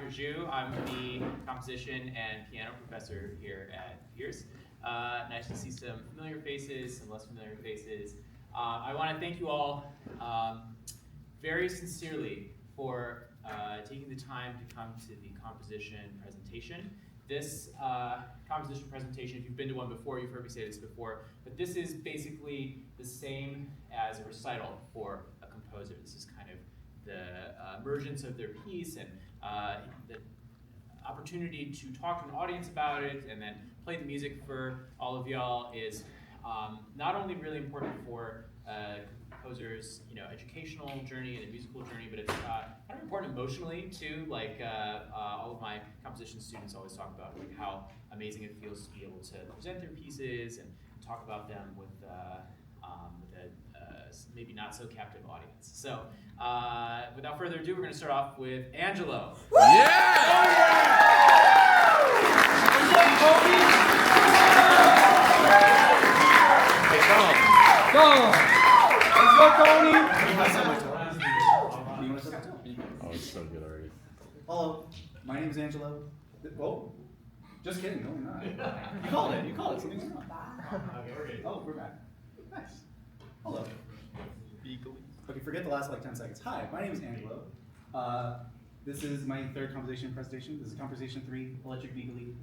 Dr. Zhu. I'm the composition and piano professor here at Pierce. Nice to see some familiar faces, some less familiar faces. I want to thank you all very sincerely for taking the time to come to the composition presentation. This composition presentation, if you've been to one before, you've heard me say this before, but this is basically the same as a recital for a composer. This is kind of the emergence of their piece and the opportunity to talk to an audience about it and then play the music for all of y'all is not only really important for composer's educational journey and a musical journey, but it's kind of important emotionally too. Like all of my composition students always talk about like how amazing it feels to be able to present their pieces and talk about them with a maybe not so captive audience. So without further ado, we're going to start off with Angelo. Oh, it's so good already. Hello, my name is Angelo. Whoa, just kidding, no, we're not. You called it, something's wrong. Okay, we're good. Oh, we're back. Nice. Hello. Okay, forget the last like 10 seconds. Hi, my name is Angelo. This is my third composition presentation. This is Conversation 3, Electric Beagle.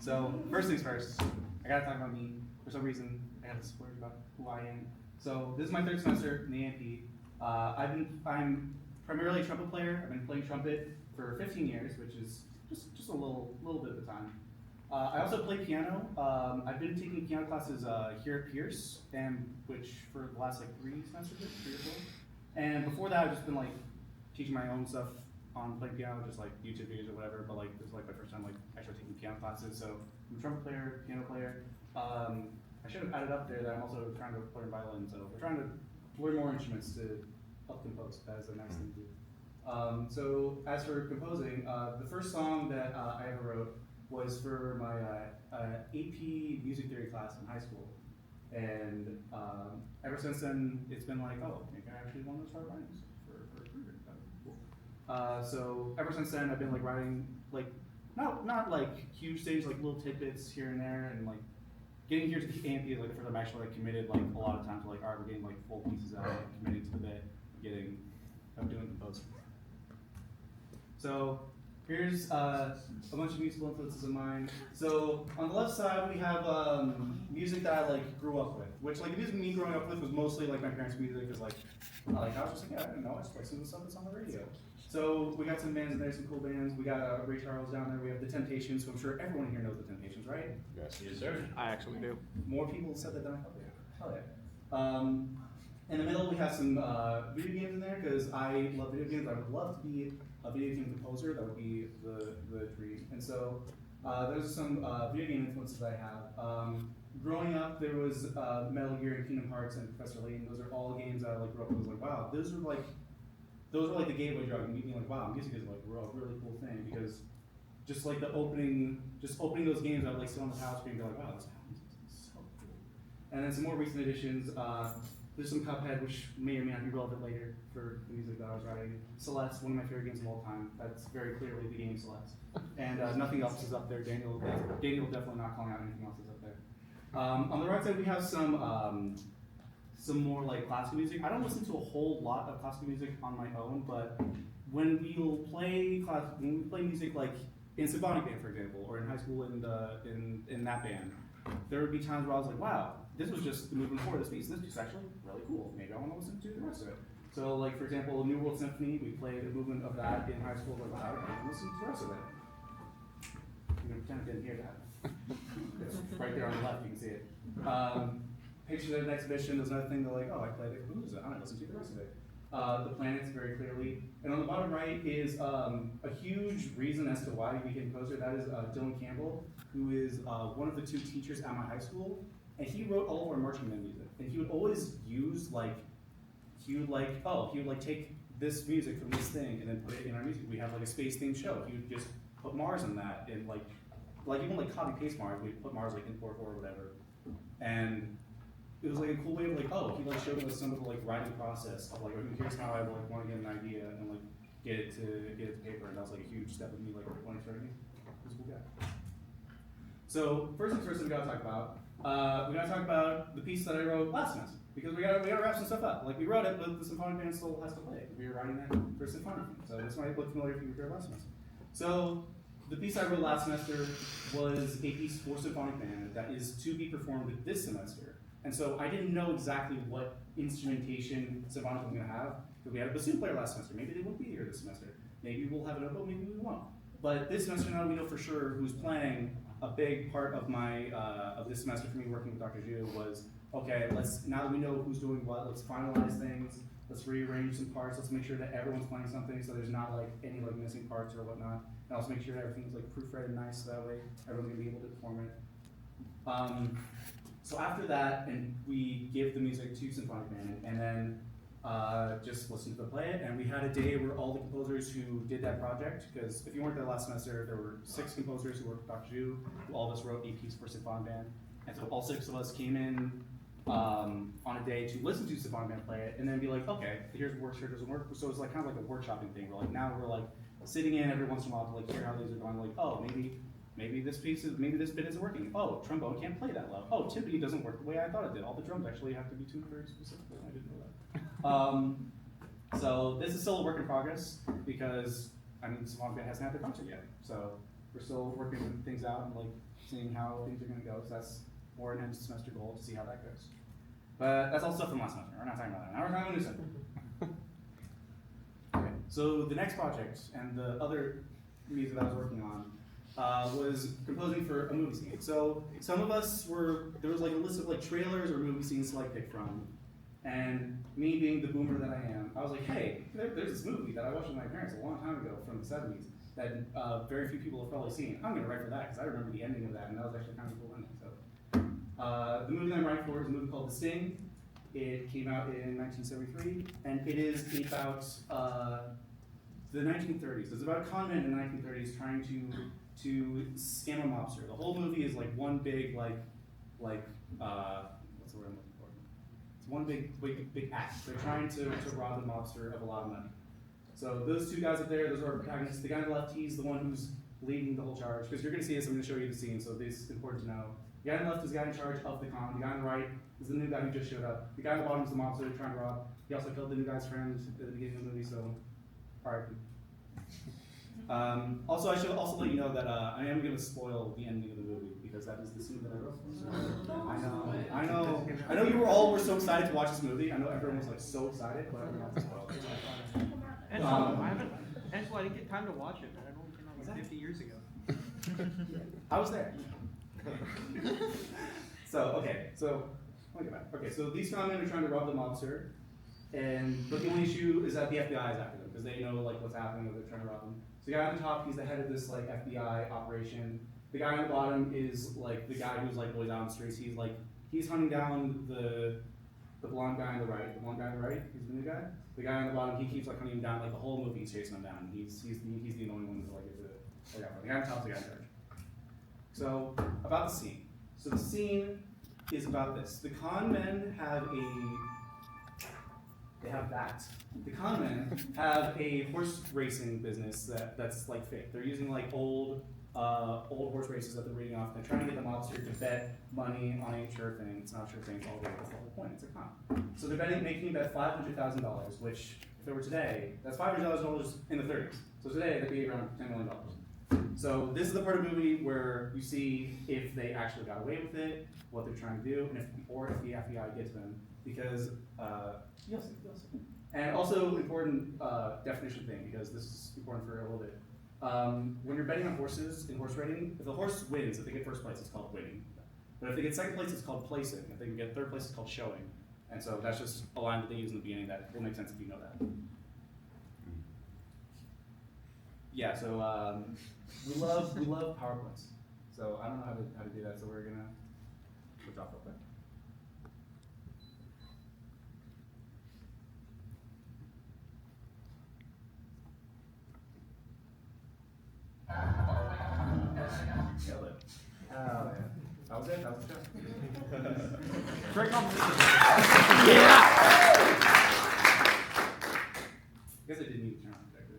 So, first things first, I gotta talk about me. For some reason, I gotta swear about who I am. So, this is my third semester in the AMP. I'm primarily a trumpet player. I've been playing trumpet for 15 years, which is just a little bit of the time. I also play piano. I've been taking piano classes here at Pierce, and which for the last like 3 semesters, 3 or 4. And before that, I've just been like teaching my own stuff on playing piano, just like YouTube videos or whatever. But like this is like my first time like actually taking piano classes. So I'm a trumpet player, piano player. I should have added up there that I'm also trying to learn violin. So we're trying to learn more instruments to help compose. That is a nice thing to do. So as for composing, the first song that I ever wrote was for my AP music theory class in high school. And ever since then, it's been like, oh, maybe I actually want to start writing music for a career. That would be cool. So ever since then, I've been like writing, like, not like huge things, like little tidbits here and there, and like getting here to the AMP is like the first time I actually like committed like a lot of time to like, all right, we're getting like full pieces out, like, committing to the bit, of doing composing. So here's a bunch of musical influences of mine. So on the left side we have music that I like grew up with, which like the music me growing up with was mostly like my parents' music, because like I was just like, yeah, I didn't know, I just like some of the stuff that's on the radio. So we got some bands in there, some cool bands. We got Ray Charles down there. We have the Temptations, who I'm sure everyone here knows the Temptations, right? Yes. Yes, sir. I actually do. More people said that than I thought. Hell yeah. In the middle we have some video games in there, because I love video games. I would love to be a video game composer. That would be the dream. And so those are some video game influences I have. Growing up, there was Metal Gear and Kingdom Hearts and Professor Layton. Those are all games I like grew up with. I was like, wow, those were like the gateway drug, and being like, wow, music is like a really cool thing, because just like opening those games, I would like sit on the house screen and be like, wow, this is so cool. And then some more recent additions. There's some Cuphead, which may or may not be relevant later for the music that I was writing. Celeste, one of my favorite games of all time. That's very clearly the game Celeste. And nothing else is up there. Daniel definitely not calling out anything else is up there. On the right side, we have some more like classical music. I don't listen to a whole lot of classical music on my own, but when we play music like in symphonic band, for example, or in high school in that band, there would be times where I was like, wow, this was just the movement forward of this piece. This is actually really cool. Maybe I want to listen to the rest of it. So, like for example, New World Symphony, we played a movement of that in high school. Like, wow, I can listen to the rest of it. You kind of didn't hear that. It's right there on the left, you can see it. Pictures at an exhibition, there's another thing that like, oh, I played it. Who is it? I'm gonna listen to the rest of it. The planets very clearly. And on the bottom right is a huge reason as to why he became composer. That is Dylan Campbell, who is one of the 2 teachers at my high school. And he wrote all of our marching band music. And he would always use he would take this music from this thing and then put it in our music. We have like a space themed show. He would just put Mars in that, and like even like copy paste Mars, we'd put Mars like in 4/4 or whatever. And it was like a cool way of like, oh, he like showed us some of the like writing process of like, okay, here's how I like want to get an idea, and like get it to paper, and that was like a huge step with me, like when I started. He was a cool guy. So first things first, we gotta talk about. We gotta talk about the piece that I wrote last semester, because we gotta wrap some stuff up. Like we wrote it, but the symphonic band still has to play it. We were writing that for symphonic band, so this might look familiar if you were here last semester. So the piece I wrote last semester was a piece for symphonic band that is to be performed this semester. And so I didn't know exactly what instrumentation symphonic was gonna have, because we had a bassoon player last semester. Maybe they won't be here this semester. Maybe we'll have an oboe, maybe we won't. But this semester now we know for sure who's playing. A big part of my of this semester for me working with Dr. Zhu was, okay, now that we know who's doing what, let's finalize things, let's rearrange some parts, let's make sure that everyone's playing something so there's not like any like missing parts or whatnot. And also make sure that everything's like proofread and nice so that way everyone's gonna be able to perform it. So after that, and we give the music to symphonic band, and then just listen to them play it. And we had a day where all the composers who did that project, because if you weren't there last semester, there were 6 composers who worked with Dr. Zhu, who all of us wrote a piece for symphonic band. And so all 6 of us came in on a day to listen to symphonic band play it, and then be like, okay, here's works, here doesn't work. So it's like kind of like a workshopping thing. We're like sitting in every once in a while to like hear how things are going. Like, oh, maybe this bit isn't working. Oh, trombone can't play that loud. Oh, timpani doesn't work the way I thought it did. All the drums actually have to be tuned very specifically. I didn't know that. So this is still a work in progress because symphonic band hasn't had their concert yet. So we're still working things out and like seeing how things are going to go. So that's more an end semester goal to see how that goes. But that's all stuff from last semester. We're not talking about that. Now we're talking about new semester. Okay. So the next project and the other music that I was working on was composing for a movie scene. So some of us there was like a list of like trailers or movie scenes to like pick from. And me being the boomer that I am, I was like, hey, there's this movie that I watched with my parents a long time ago from the 70s that very few people have probably seen. I'm gonna write for that because I remember the ending of that, and that was actually kind of a cool ending. So the movie that I'm writing for is a movie called The Sting. It came out in 1973, and it is about the 1930s. It's about a con man in the 1930s trying to scam a mobster. The whole movie is like one big what's the word I'm looking for? It's one big act. They're trying to rob the mobster of a lot of money. So those 2 guys up there, those are our protagonists. The guy on the left, he's the one who's leading the whole charge. Because you're going to see this, I'm going to show you the scene, so this is important to know. The guy on the left is the guy in charge of the con. The guy on the right is the new guy who just showed up. The guy on the bottom is the mobster trying to rob. He also killed the new guy's friend at the beginning of the movie, so R.I.P. Also, I should also let you know that I am going to spoil the ending of the movie because that is the scene that I wrote. So, I know you were so excited to watch this movie. I know everyone was like so excited, but I'm going to have to spoil it. I didn't get time to watch it, man. It only came out like 50 years ago. I was there. So these con men are trying to rob the mobster, but the only issue is that the FBI is after them because they know like what's happening, or they're trying to rob them. So the guy on the top, he's the head of this like FBI operation. The guy on the bottom is like the guy who's like always out on the streets. He's hunting down the blonde guy on the right. The blonde guy on the right, he's the new guy. The guy on the bottom, he keeps like hunting him down. Like the whole movie, he's chasing him down. He's the annoying one to like get to look out for. The guy on the top is the guy in charge. So about the scene. So the scene is about this. The con men have The con men have a horse racing business that's like fake. They're using like old horse races that they're reading off. They're trying to get the mobster to bet money on a sure thing. It's not a sure thing. It's all real. That's the whole point. It's a con. So they're making a bet $500,000, which if it were today, that's $500,000 in the 30s. So today that'd be around $10 million. So this is the part of the movie where you see if they actually got away with it, what they're trying to do, and if the FBI gets them, because you'll see. And also important definition thing, because this is important for a little bit. When you're betting on horses in horse racing, if the horse wins, if they get first place, it's called winning. But if they get second place, it's called placing. If they can get third place, it's called showing. And so that's just a line that they use in the beginning that will make sense if you know that. Yeah, so we love PowerPoints. So I don't know how to do that, so we're gonna switch off real quick. Nailed it. Oh, yeah. That was it. That was the joke. Great competition. I guess I didn't need to turn on the projector.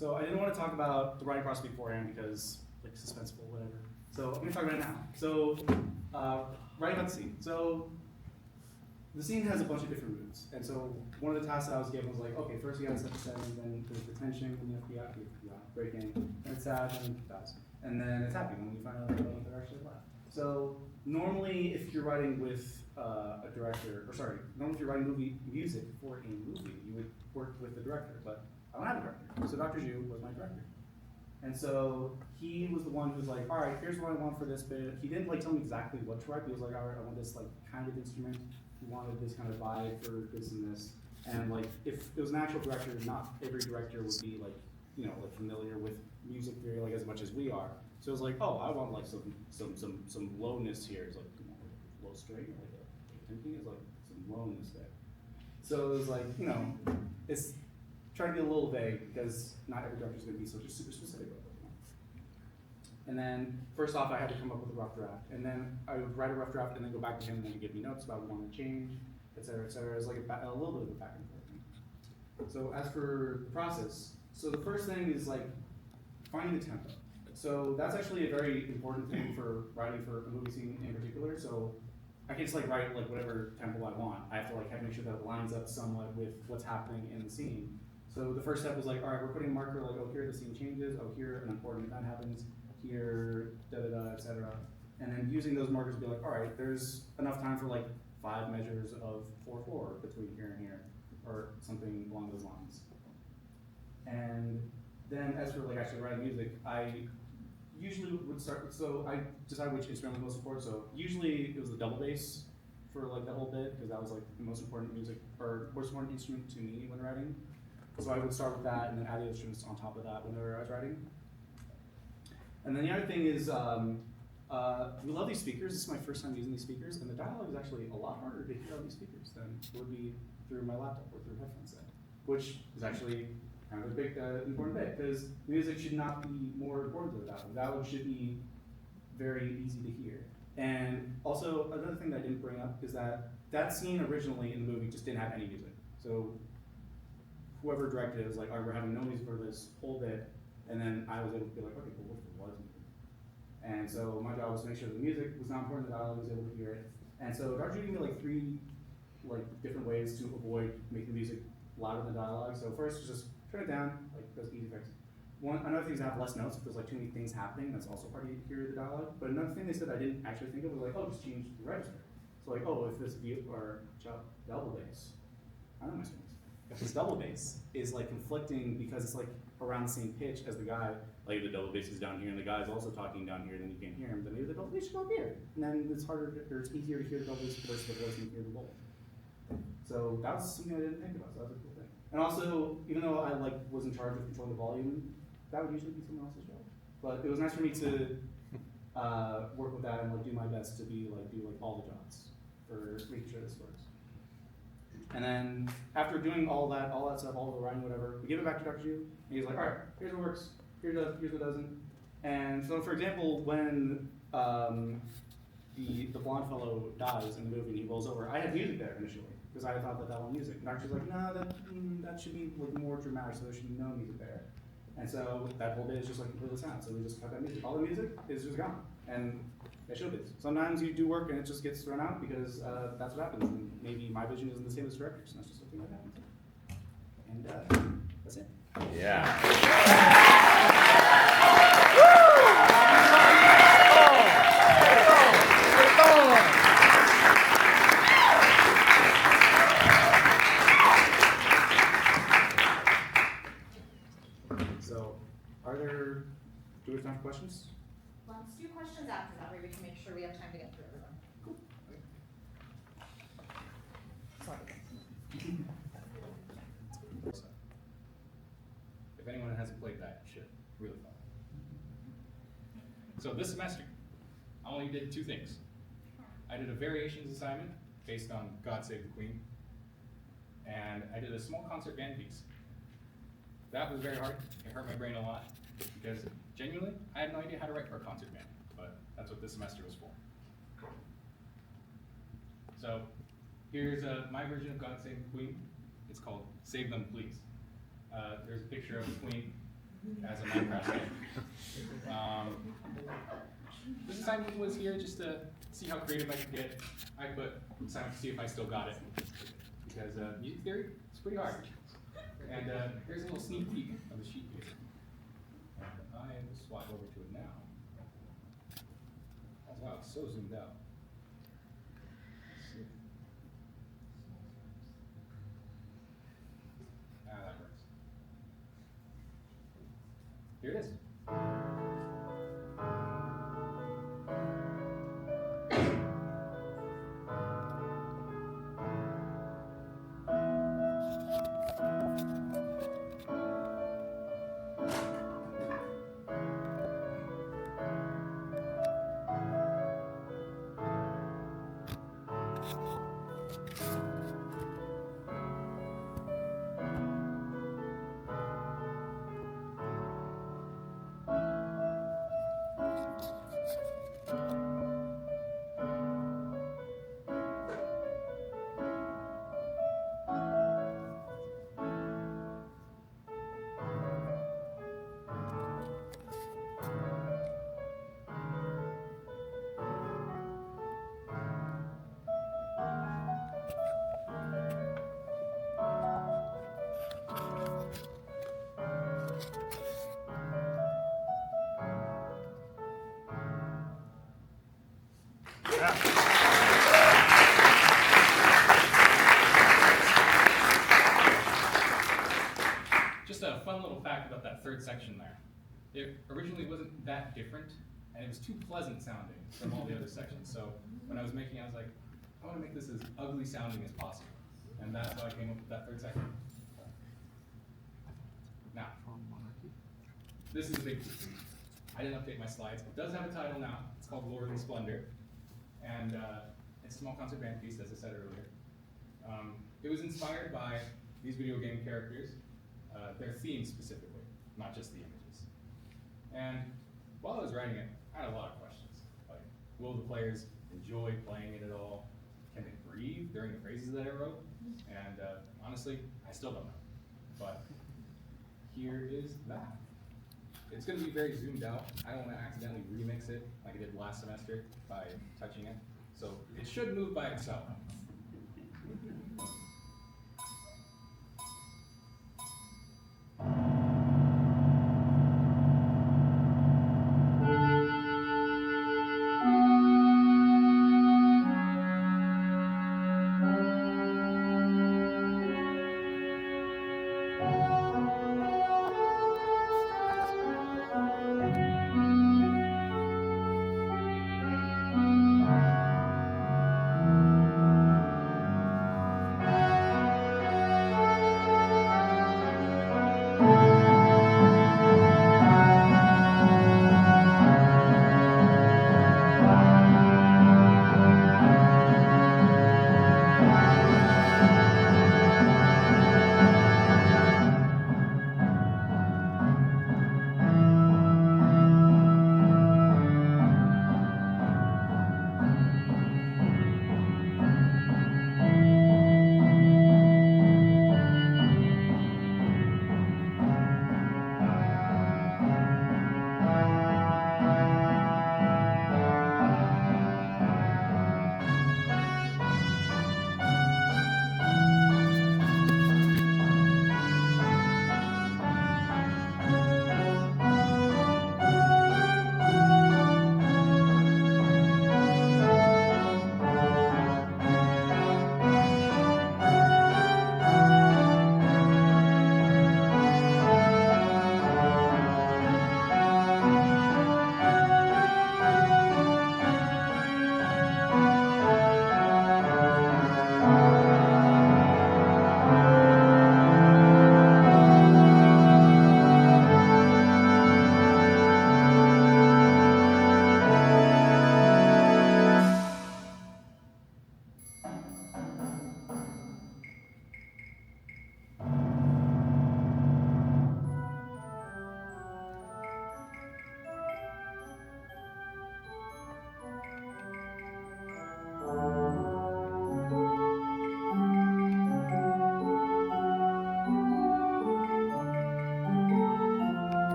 So I didn't want to talk about the writing process beforehand because, like, suspenseful, whatever. So I'm going to talk about it now. So, writing about the scene. So, the scene has a bunch of different moods. And so, one of the tasks that I was given was like, okay, first you gotta set the setting, then there's the tension, then the FBI breaking, and it's sad, and it dies. And then it's happy when you find out that they're actually alive. So, normally, if you're writing with a director, or sorry, normally if you're writing music for a movie, you would work with the director, but I don't have a director. So Dr. Zhu was my director. And so he was the one who was like, all right, here's what I want for this bit. He didn't like tell me exactly what to write. He was like, all right, I want this like kind of instrument. He wanted this kind of vibe for this and this. And like, if it was an actual director, not every director would be like, you know, like familiar with music theory like as much as we are. So it was like, oh, I want like some lowness here. It's like, you know, like low string, like a timpani is like some lowness there. So it was like, you know, it's trying to be a little vague because not every director is going to be so just super specific about it. And then first off, I had to come up with a rough draft, and then I would write a rough draft and then go back to him and then he'd give me notes about what I want to change, et cetera, et cetera. It's like a little bit of a back and forth. So as for the process, so the first thing is like finding the tempo. So that's actually a very important thing for writing for a movie scene in particular. So I can't just like write like whatever tempo I want. I have to like make sure that it lines up somewhat with what's happening in the scene. So the first step was like, all right, we're putting a marker like, oh, here the scene changes, oh, here an important event happens, here, da-da-da, et cetera. And then using those markers to be like, all right, there's enough time for like 5 measures of 4/4 between here and here, or something along those lines. And then as for like actually writing music, I usually would start, so I decided which instrument was most important. So usually it was the double bass, for like the whole bit, because that was like the most important music, or most important instrument to me when writing. So I would start with that and then add the instruments on top of that whenever I was writing. And then the other thing is, we love these speakers. This is my first time using these speakers, and the dialogue is actually a lot harder to hear on these speakers than it would be through my laptop or through headphones set, which is actually kind of a big important bit, because music should not be more important than the dialogue. The dialogue should be very easy to hear. And also, another thing that I didn't bring up is that that scene originally in the movie just didn't have any music. So whoever directed it was like, all right, we're having no music for this whole bit, and then I was able to be like, okay, cool, what if there was music? And so my job was to make sure the music was not important, the dialogue was able to hear it. And so Dr. gave me like 3 different ways to avoid making the music louder than dialogue. So first, just turn it down, like those easy fixes. Another thing is to have less notes if there's like too many things happening. That's also hard to hear the dialogue. But another thing they said I didn't actually think of was like, oh, just change the register. So like, oh, if this double bass, I don't know my strings. If this double bass is like conflicting because it's like around the same pitch as the guy, like if the double bass is down here and the guy's also talking down here, then you can't hear him. Then maybe the double bass should go up here, and then it's harder, or it's easier to hear the double bass versus the voice and hear the bowl. So that was something I didn't think about. So that was a cool thing. And also, even though I was in charge of controlling the volume, that would usually be someone else's job. But it was nice for me to work with that and do my best to do all the jobs for making sure this works. And then after doing all that stuff, all the writing, whatever, we give it back to Dr. Ju, and he's like, all right, here's what works, here's what doesn't. And so, for example, when the blonde fellow dies in the movie and he rolls over, I had music there initially, because I thought that was music. And Dr. Ju's like, no, that should be more dramatic, so there should be no music there. And so that whole bit is just completely silent. So we just cut that music. All the music is just gone. And it should be. Sometimes you do work and it just gets thrown out because that's what happens. And maybe my vision isn't the same as directors. And that's just something that happens. And that's it. Yeah. So, do we have time for questions? Let's do questions after that, where we can make sure we have time to get through everyone. Cool. If anyone hasn't played that, you should. Really fun. So this semester, I only did 2 things. I did a variations assignment based on God Save the Queen, and I did a small concert band piece. That was very hard. It hurt my brain a lot because genuinely, I had no idea how to write for a concert band, but that's what this semester was for. So here's my version of God Save the Queen. It's called Save Them Please. There's a picture of the Queen as a Minecraft game. This assignment was here just to see how creative I could get. I put assignment to see if I still got it, because music theory is pretty hard. And here's a little sneak peek of the sheet here. And I will swap over to it now. Wow, it's so zoomed out. Let's see. That works. Here it is. Just a fun little fact about that third section there. It originally wasn't that different, and it was too pleasant sounding from all the other sections. So when I was making it, I was like, I want to make this as ugly sounding as possible. And that's how I came up with that third section. Now, this is a big piece. I didn't update my slides. It does have a title now. It's called Glory and Splendor. And it's a small concert band piece, as I said earlier. It was inspired by these video game characters, their themes specifically, not just the images. And while I was writing it, I had a lot of questions. Like, will the players enjoy playing it at all? Can they breathe during the phrases that I wrote? And honestly, I still don't know. But here is that. It's going to be very zoomed out. I don't want to accidentally remix it like I did last semester by touching it. So it should move by itself.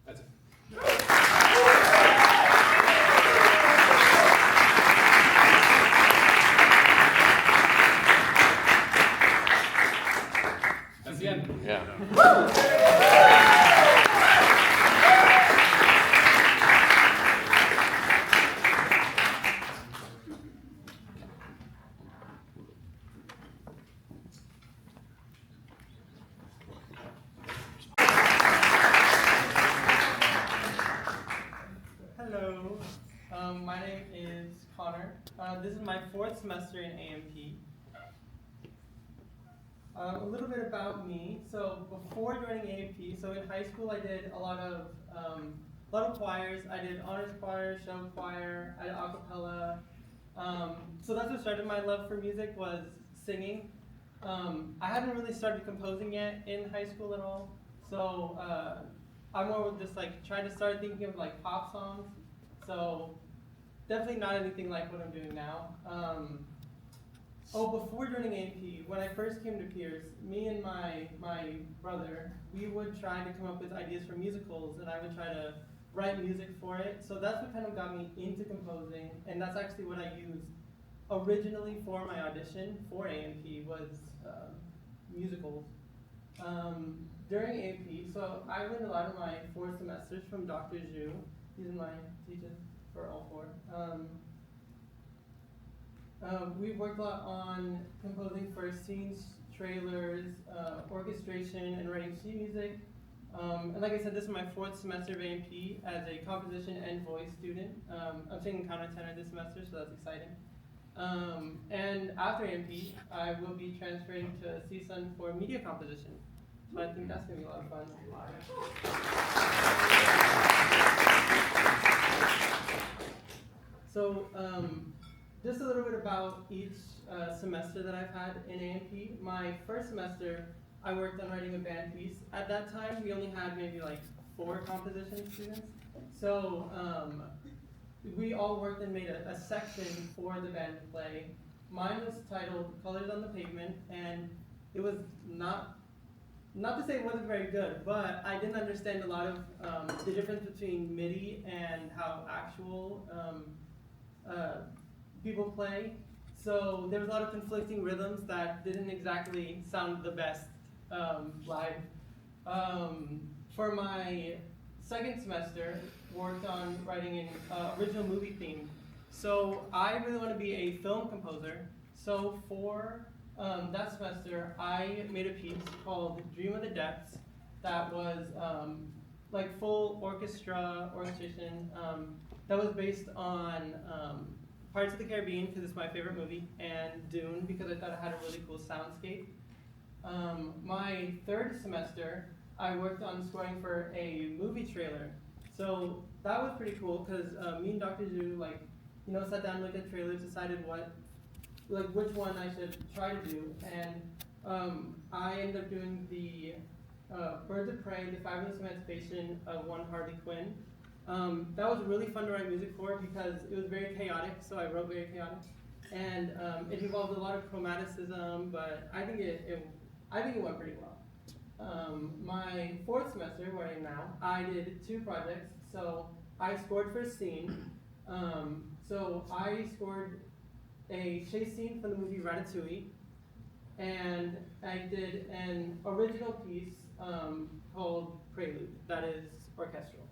That's it. That's the end. Yeah. Hello, my name is Connor. This is my 4th semester in AMP. A little bit about me. So before joining AMP, so in high school I did a lot of choirs. I did honors choir, show choir, I did a cappella. So that's what started my love for music, was singing. I hadn't really started composing yet in high school at all, so I more just like trying to start thinking of like pop songs. So definitely not anything like what I'm doing now. Before joining AP, when I first came to Pierce, me and my brother, we would try to come up with ideas for musicals, and I would try to write music for it. So that's what kind of got me into composing, and that's actually what I used originally for my audition for AMP was musicals. During AP, so I learned a lot of my 4 semesters from Dr. Zhu. He's my teacher for all 4. We worked a lot on composing for scenes, trailers, orchestration, and writing sheet music. And like I said, this is my 4th semester of AMP as a composition and voice student. I'm taking countertenor this semester, so that's exciting. And after AMP, I will be transferring to CSUN for media composition. So I think that's going to be a lot of fun. So just a little bit about each semester that I've had in AMP. My first semester, I worked on writing a band piece. At that time, we only had maybe like 4 composition students. So we all worked and made a section for the band to play. Mine was titled Colors on the Pavement, and it was not to say it wasn't very good, but I didn't understand a lot of the difference between MIDI and how actual people play. So there was a lot of conflicting rhythms that didn't exactly sound the best live. For my second semester, worked on writing an original movie theme. So I really want to be a film composer. So for that semester, I made a piece called Dream of the Depths that was like full orchestration that was based on Parts of the Caribbean, because it's my favorite movie, and Dune, because I thought it had a really cool soundscape. My third semester, I worked on scoring for a movie trailer. So that was pretty cool, because me and Dr. Zhu, sat down, looked at trailers, decided which one I should try to do, and I ended up doing the Birds of Prey, The Fabulous Emancipation of One Harley Quinn. That was really fun to write music for because it was very chaotic, so I wrote very chaotic, and it involved a lot of chromaticism, but I think it went pretty well. My fourth semester, where I am now, I did 2 projects. So I scored for a scene. So I scored a chase scene from the movie Ratatouille, and I did an original piece called Prelude, that is orchestral.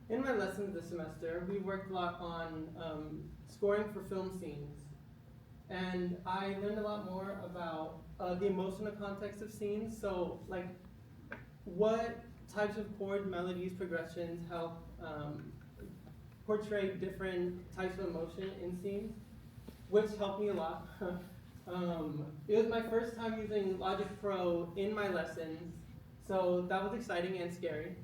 In my lessons this semester, we worked a lot on scoring for film scenes, and I learned a lot more about the emotional context of scenes. So, like, what types of chord, melodies, progressions help portray different types of emotion in scenes, which helped me a lot. It was my first time using Logic Pro in my lessons, so that was exciting and scary.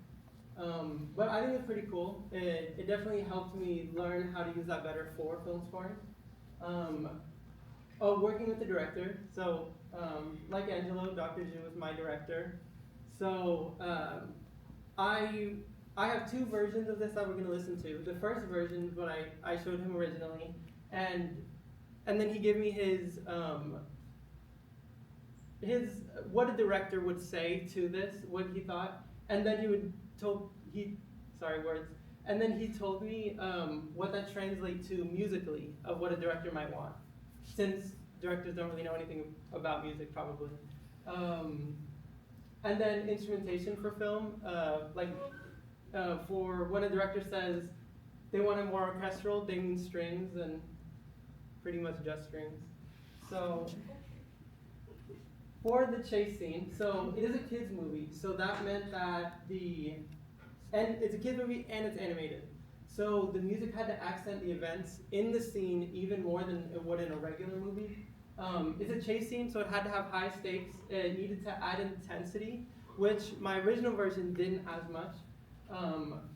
But I think it's pretty cool. It definitely helped me learn how to use that better for film scoring. Working with the director. So, like Angelo, Dr. Zhu was my director. So, I have 2 versions of this that we're going to listen to. The first version is what I showed him originally, and then he gave me his what a director would say to this, what he thought, and then and then he told me what that translates to musically of what a director might want, since directors don't really know anything about music probably. And then instrumentation for film, for when a director says they want it more orchestral, they mean strings and pretty much just strings. So for the chase scene, so it is a kids movie, so that meant that it's a kids movie and it's animated. So the music had to accent the events in the scene even more than it would in a regular movie. It's a chase scene, so it had to have high stakes. It needed to add intensity, which my original version didn't as much.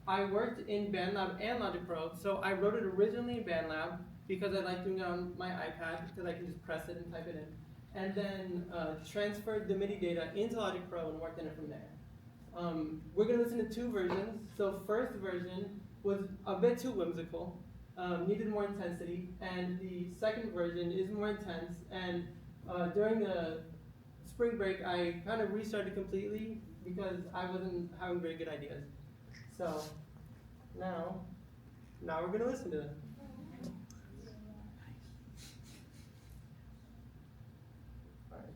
I worked in BandLab and Logic Pro, so I wrote it originally in BandLab, because I like doing it on my iPad because I can just press it and type it in. And then transferred the MIDI data into Logic Pro and worked on it from there. We're gonna listen to 2 versions. So first version was a bit too whimsical, needed more intensity, and the second version is more intense. And during the spring break, I kind of restarted completely because I wasn't having very good ideas. So now we're gonna listen to them. All right.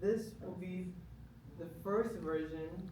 This will be the first version.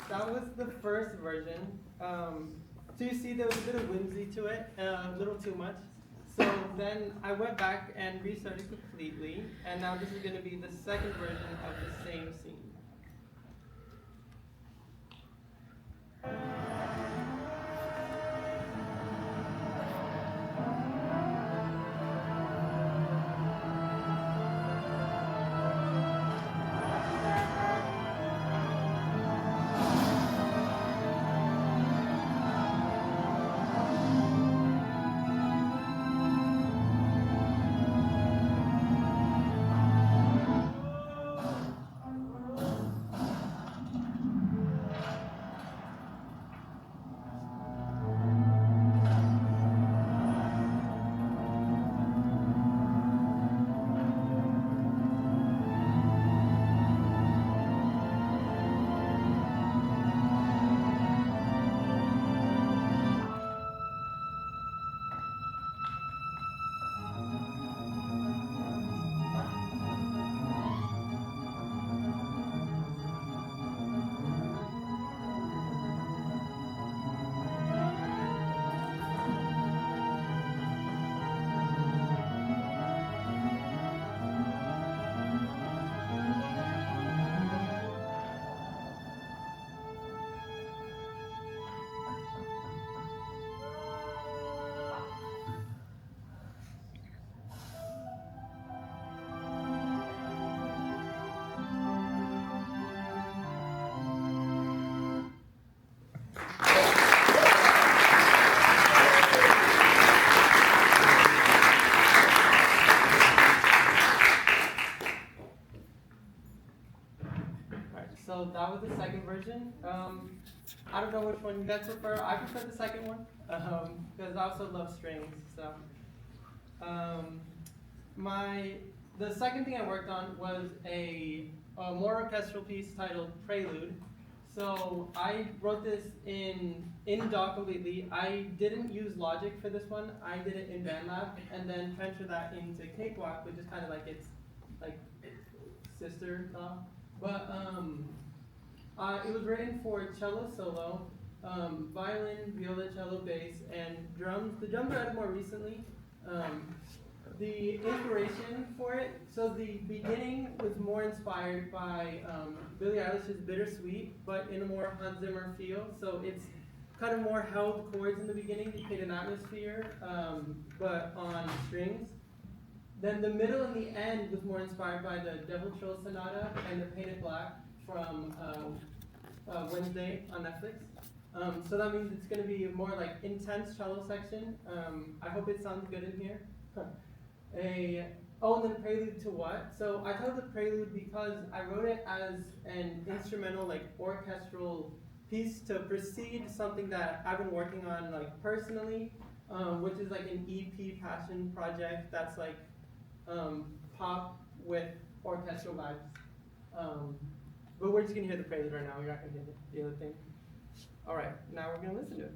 That was the first version. So you see there was a bit of whimsy to it, a little too much. So then I went back and restarted completely, and now this is going to be the second version of the same scene. So that was the second version. I don't know which one you guys prefer. I prefer the second one because I also love strings. So the second thing I worked on was a more orchestral piece titled Prelude. So I wrote this in DAW completely. I didn't use Logic for this one. I did it in BandLab and then transferred that into Cakewalk, which is kind of like its sister DAW. But it was written for cello solo, violin, viola, cello, bass, and drums. The drums are added more recently. the inspiration for it, so the beginning was more inspired by Billie Eilish's Bittersweet, but in a more Hans Zimmer feel. So it's kind of more held chords in the beginning to create an atmosphere, but on strings. Then the middle and the end was more inspired by the Devil Trill Sonata and the Painted Black from Wednesday on Netflix. So that means it's going to be a more like intense cello section. I hope it sounds good in here. And then Prelude to what? So I titled it Prelude because I wrote it as an instrumental, like orchestral piece to precede something that I've been working on like personally, which is like an EP passion project that's like pop with orchestral vibes. But we're just gonna hear the prelude right now. We're not gonna hear the other thing. All right, now we're gonna listen to it.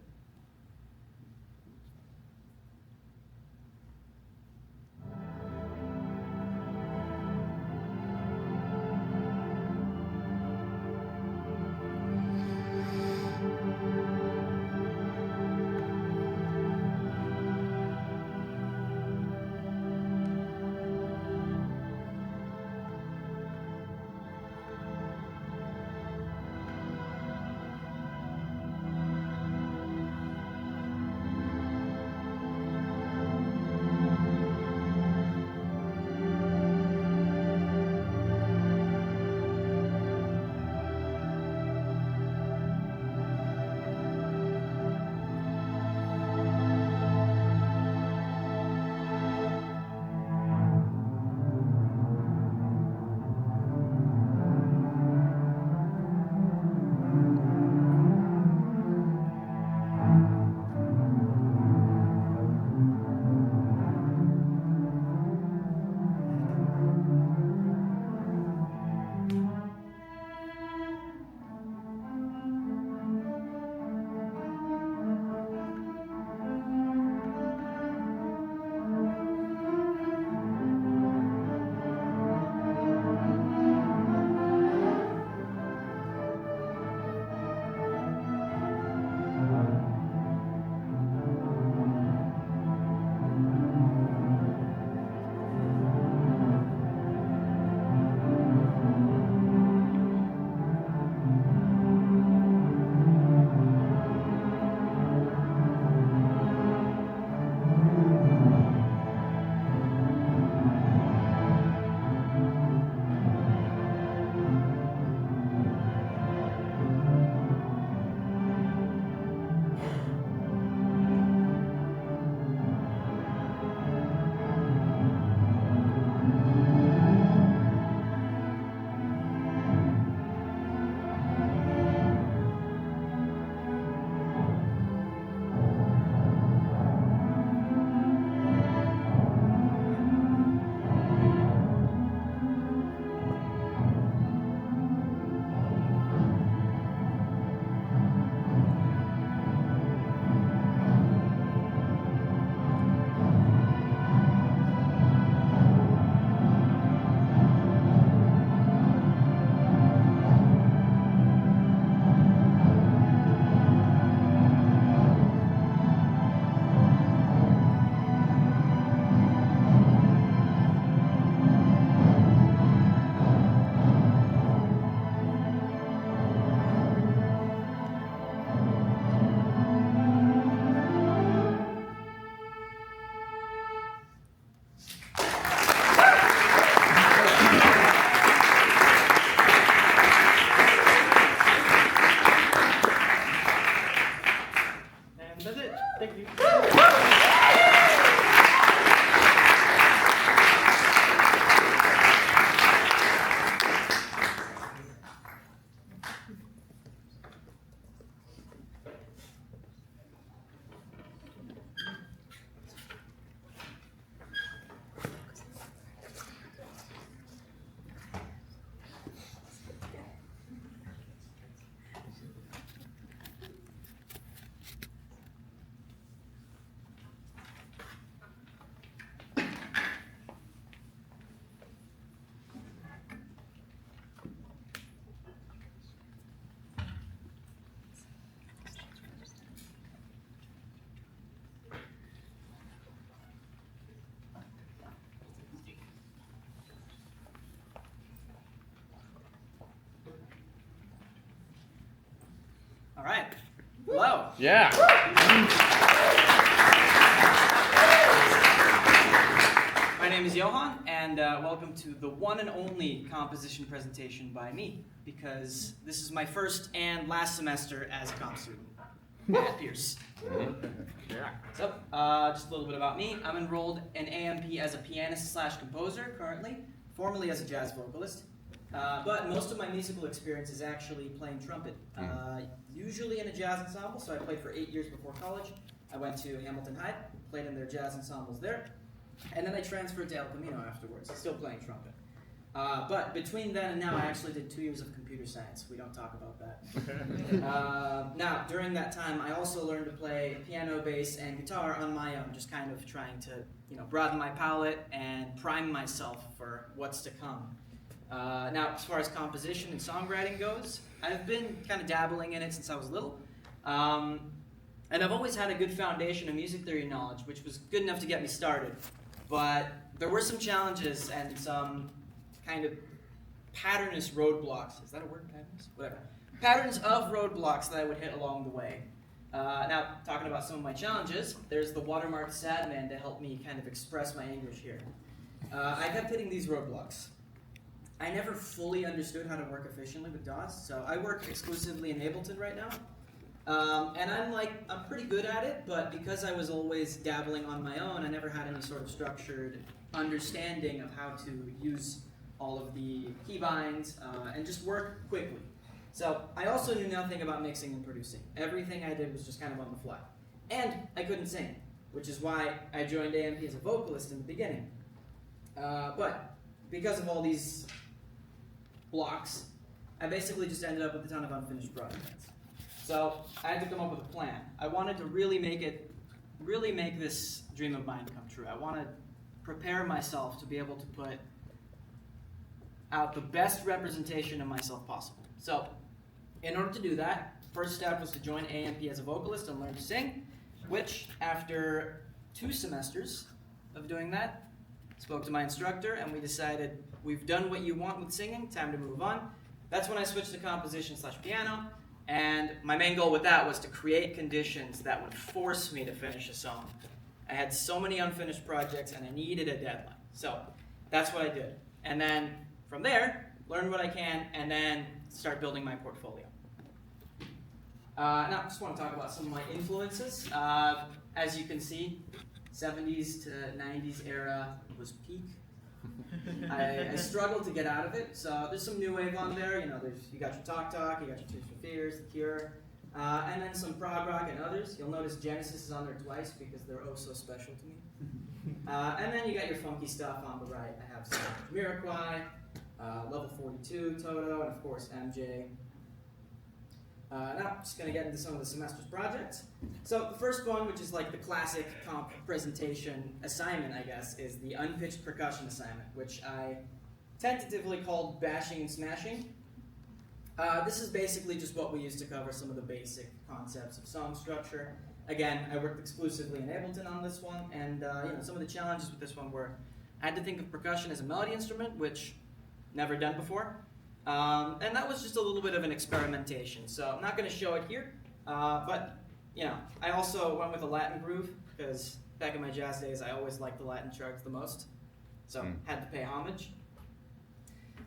All right. Hello. Yeah. My name is Johan, and welcome to the one and only composition presentation by me, because this is my first and last semester as a comp student at Pierce. Yeah. So, just a little bit about me. I'm enrolled in AMP as a pianist/composer currently, formerly as a jazz vocalist. But most of my musical experience is actually playing trumpet, usually in a jazz ensemble. So I played for 8 years before college. I went to Hamilton High, played in their jazz ensembles there, and then I transferred to El Camino afterwards, still playing trumpet. But between then and now, I actually did 2 years of computer science. We don't talk about that. Now, during that time, I also learned to play piano, bass, and guitar on my own, just kind of trying to, broaden my palette and prime myself for what's to come. Now, as far as composition and songwriting goes, I've been kind of dabbling in it since I was little. And I've always had a good foundation of music theory knowledge, which was good enough to get me started. But there were some challenges and some kind of patternous roadblocks. Is that a word, patternous? Whatever. Patterns of roadblocks that I would hit along the way. Now, talking about some of my challenges, there's the watermarked sad man to help me kind of express my anguish here. I kept hitting these roadblocks. I never fully understood how to work efficiently with DAWs, so I work exclusively in Ableton right now. And I'm pretty good at it, but because I was always dabbling on my own, I never had any sort of structured understanding of how to use all of the keybinds and just work quickly. So I also knew nothing about mixing and producing. Everything I did was just kind of on the fly. And I couldn't sing, which is why I joined AMP as a vocalist in the beginning. But because of all these blocks, I basically just ended up with a ton of unfinished projects. So I had to come up with a plan. I wanted to really make this dream of mine come true. I want to prepare myself to be able to put out the best representation of myself possible. So in order to do that, first step was to join AMP as a vocalist and learn to sing, which after 2 semesters of doing that, spoke to my instructor and we decided we've done what you want with singing, time to move on. That's when I switched to composition/piano, and my main goal with that was to create conditions that would force me to finish a song. I had so many unfinished projects and I needed a deadline. So that's what I did. And then from there, learn what I can and then start building my portfolio. Now, I just want to talk about some of my influences. As you can see, 70s to 90s era was peak. I struggled to get out of it, so there's some new wave on there. You got your Talk Talk, you got your Tears for Fears, The Cure, and then some prog rock and others. You'll notice Genesis is on there twice because they're oh so special to me. And then you got your funky stuff on the right. I have some Jamiroquai, Level 42, Toto, and of course MJ. Now, I'm just going to get into some of the semester's projects. So the first one, which is like the classic comp presentation assignment, I guess, is the unpitched percussion assignment, which I tentatively called Bashing and Smashing. This is basically just what we use to cover some of the basic concepts of song structure. Again, I worked exclusively in Ableton on this one, and some of the challenges with this one were I had to think of percussion as a melody instrument, which never done before. And that was just a little bit of an experimentation, so I'm not going to show it here, but I also went with a Latin groove, because back in my jazz days I always liked the Latin charts the most, so had to pay homage.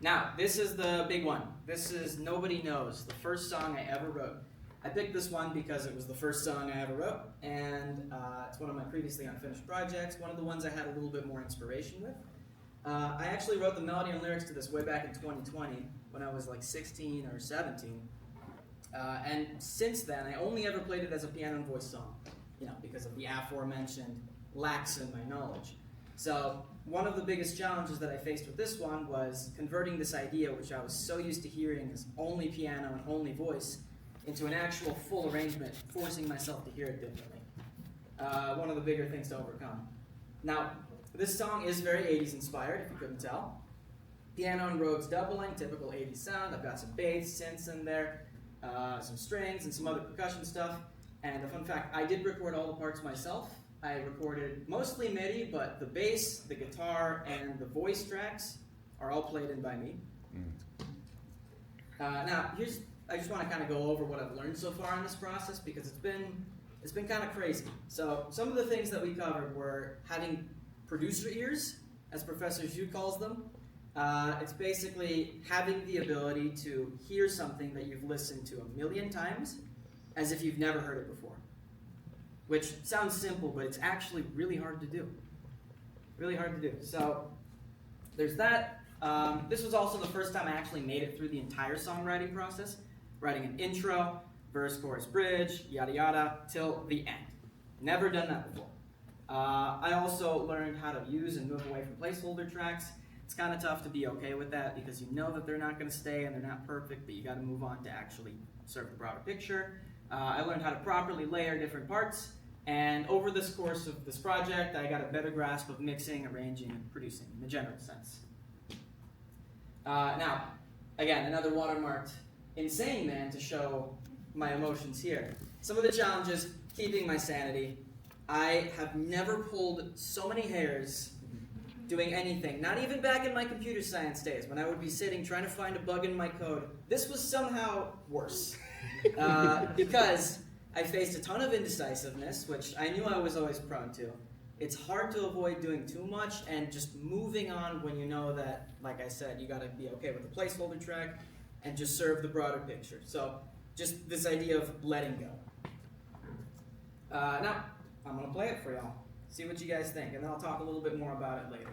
Now, this is the big one. This is Nobody Knows, the first song I ever wrote. I picked this one because it was the first song I ever wrote, and it's one of my previously unfinished projects, one of the ones I had a little bit more inspiration with. I actually wrote the melody and lyrics to this way back in 2020 when I was like 16 or 17. And since then, I only ever played it as a piano and voice song, because of the aforementioned lacks in my knowledge. So one of the biggest challenges that I faced with this one was converting this idea, which I was so used to hearing as only piano and only voice, into an actual full arrangement, forcing myself to hear it differently. One of the bigger things to overcome. Now, this song is very 80s inspired, if you couldn't tell. Piano and Rhodes doubling, typical 80s sound. I've got some bass, synths in there, some strings, and some other percussion stuff. And a fun fact, I did record all the parts myself. I recorded mostly MIDI, but the bass, the guitar, and the voice tracks are all played in by me. Now, here's I just want to kind of go over what I've learned so far in this process because it's been kind of crazy. So some of the things that we covered were having producer ears, as Professor Zhu calls them. It's basically having the ability to hear something that you've listened to a million times as if you've never heard it before. Which sounds simple, but it's actually really hard to do. Really hard to do. So there's that. This was also the first time I actually made it through the entire songwriting process, writing an intro, verse, chorus, bridge, yada yada, till the end. Never done that before. I also learned how to use and move away from placeholder tracks. It's kind of tough to be okay with that because you know that they're not going to stay and they're not perfect, but you got to move on to actually serve the broader picture. I learned how to properly layer different parts, and over this course of this project, I got a better grasp of mixing, arranging, and producing in the general sense. Now, again, another watermarked insane man to show my emotions here. Some of the challenges, keeping my sanity. I have never pulled so many hairs doing anything, not even back in my computer science days when I would be sitting trying to find a bug in my code. This was somehow worse because I faced a ton of indecisiveness, which I knew I was always prone to. It's hard to avoid doing too much and just moving on when you know that, like I said, you gotta be okay with the placeholder track and just serve the broader picture. So just this idea of letting go. Now, I'm gonna play it for y'all. See what you guys think, and then I'll talk a little bit more about it later.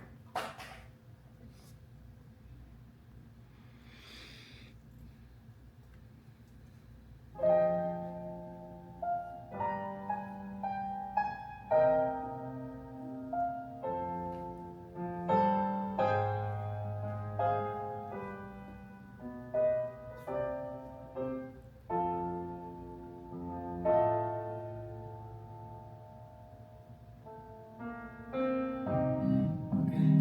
Okay.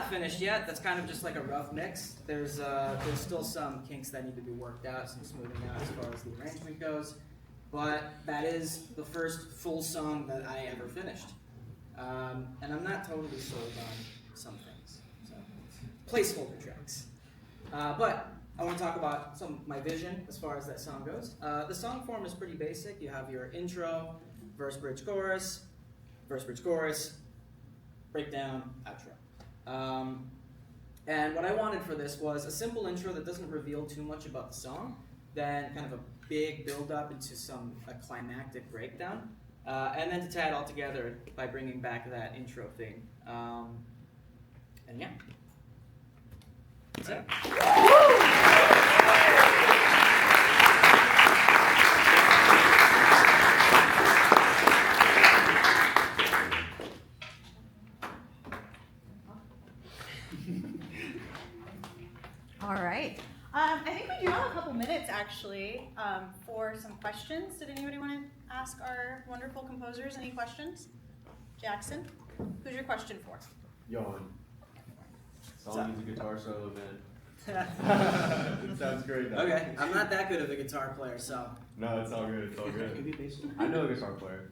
not finished yet. That's kind of just like a rough mix. There's still some kinks that need to be worked out, some smoothing out as far as the arrangement goes. But that is the first full song that I ever finished. And I'm not totally sold on some things. So, placeholder tracks. But I want to talk about my vision as far as that song goes. The song form is pretty basic. You have your intro, verse, bridge, chorus, breakdown, outro. And what I wanted for this was a simple intro that doesn't reveal too much about the song, then kind of a big build up into a climactic breakdown, and then to tie it all together by bringing back that intro thing. And yeah. That's it. All right. I think we do have a couple minutes actually for some questions. Did anybody want to ask our wonderful composers any questions? Jackson, who's your question for? Yawn. Song needs a guitar solo, man. Okay, It sounds great though. I'm not that good of a guitar player, so. No, it's all good. It's all good. I know a guitar player.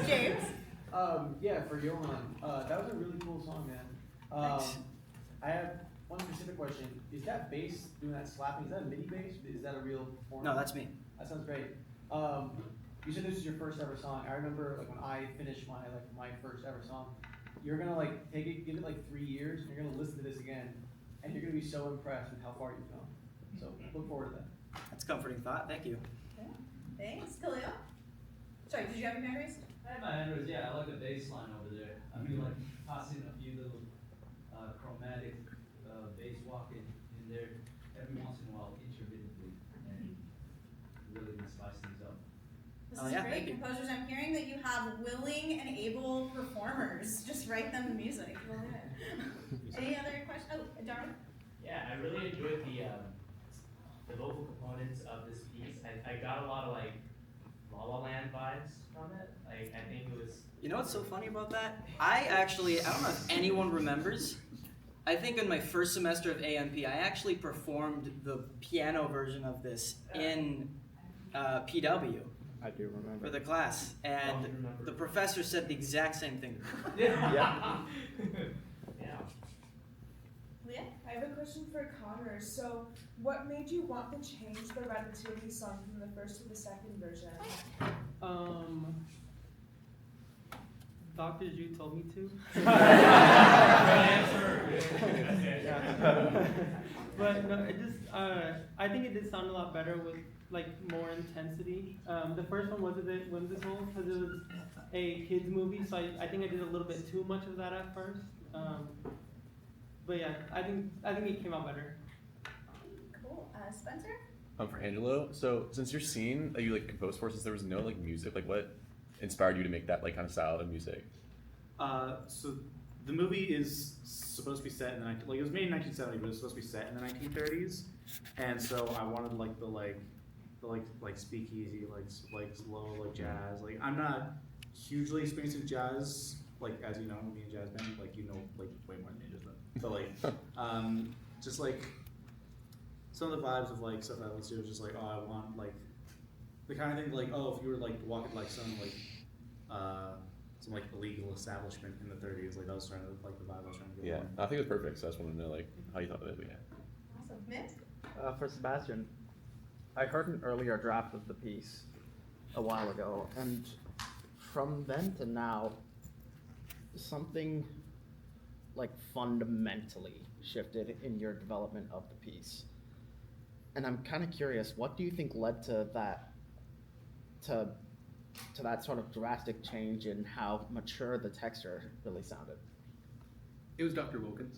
James? Yeah, for Johan, that was a really cool song, man. Thanks. I have one specific question. Is that bass doing that slapping? Is that a MIDI bass? Is that a real performance? No, that's me. That sounds great. You said this is your first ever song. I remember like when I finished my first ever song. You're gonna like take it, give it like 3 years, and you're gonna listen to this again, and you're gonna be so impressed with how far you've come. So look forward to that. That's a comforting thought. Thank you. Okay. Thanks. Khalil? Sorry, did you have your hand raised? I have my hand raised, yeah, I like the bass line over there. I feel like passing a few little chromatic bass walk in there every once in a while, intermittently, and really can spice things up. This Oh, is yeah, great. thank you. Composers, I'm hearing that you have willing and able performers. Just write them the music. Go ahead. Any other questions? Oh, Darwin? Yeah, I really enjoyed the vocal components of this piece. I got a lot of like La La Land vibes from it. Like I think it was. You know what's so funny about that? I don't know if anyone remembers. I think in my first semester of AMP, I actually performed the piano version of this in PW. I do remember. For the class, and the professor said the exact same thing. Yeah. Leah? I have a question for Connor. So, what made you want to change the Ratatouille song from the first to the second version? Dr. Ju told me to. But no, it just, I think it did sound a lot better with like more intensity. The first one was a bit whimsical because it was a kids movie, so I think I did a little bit too much of that at first. But yeah, I think it came out better. Cool. Spencer? For Angelo, so since your scene that you like composed for, since there was no like music, like what inspired you to make that like kind of style of music? So the movie is supposed to be set in the it was made in 1970, but it was supposed to be set in the 1930s, and so I wanted like the speakeasy, like slow, like jazz. Like I'm not hugely experienced in jazz, like as you know, me and jazz band, like you know, like way more than me just but like just like some of the vibes of like stuff I would do was just like, oh, I want like the kind of thing like, oh, if you were like walking like some like illegal establishment in the 30s, like I was trying to like the vibe I was trying to get. Yeah, I think it was perfect. So I just wanted to know like how you thought of it. But yeah. Awesome. Mint? For Sebastian, I heard an earlier draft of the piece a while ago, and from then to now, something like fundamentally shifted in your development of the piece. And I'm kind of curious, what do you think led to that, to that sort of drastic change in how mature the texture really sounded? It was Dr. Wilkins.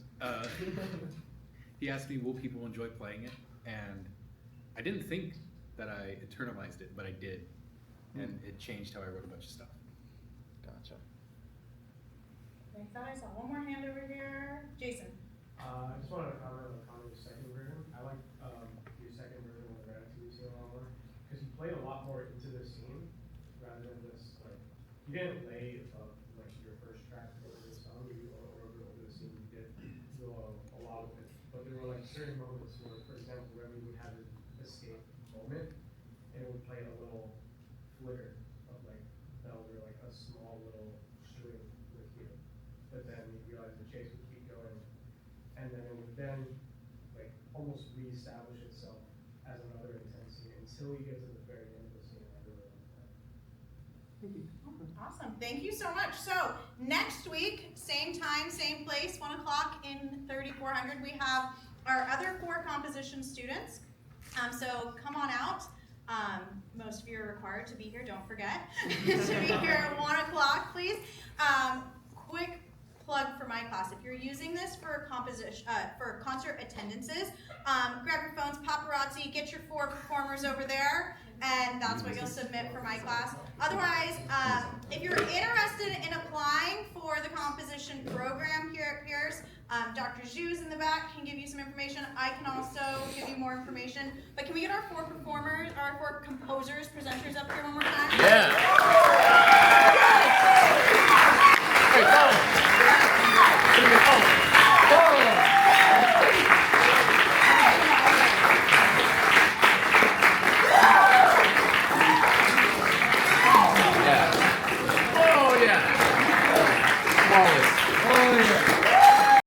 He asked me, will people enjoy playing it? And I didn't think that I internalized it, but I did. And it changed how I wrote a bunch of stuff. Gotcha. I thought I saw one more hand over here. Jason? I just wanted to comment on Connor's second version. I like your second version of the Ratatouille scene a lot more, because you played a lot more into the scene rather than just like, you didn't lay like your first track over the song, you over the scene, you did there were like certain moments where, for example, where we would have an escape moment, and it would play a little flicker of like bells or like a small little string with you. But then you realize the chase would keep going, and then it would then like almost reestablish itself as another intense scene until you get to the very end of the scene. I really like that. Thank you. Awesome, thank you so much. So next week, same time, same place, 1 o'clock in 3400, we have our other 4 composition students. So come on out. Most of you are required to be here, don't forget to be here at 1 o'clock, please. Quick plug for my class. If you're using this for composition, for concert attendances, grab your phones, paparazzi, get your 4 performers over there, and that's what you'll submit for my class. Otherwise, if you're interested in applying for the composition program here at Pierce, Dr. Zhu's in the back can give you some information. I can also give you more information. But can we get our 4 performers, our 4 composers, presenters up here one more time? Yeah.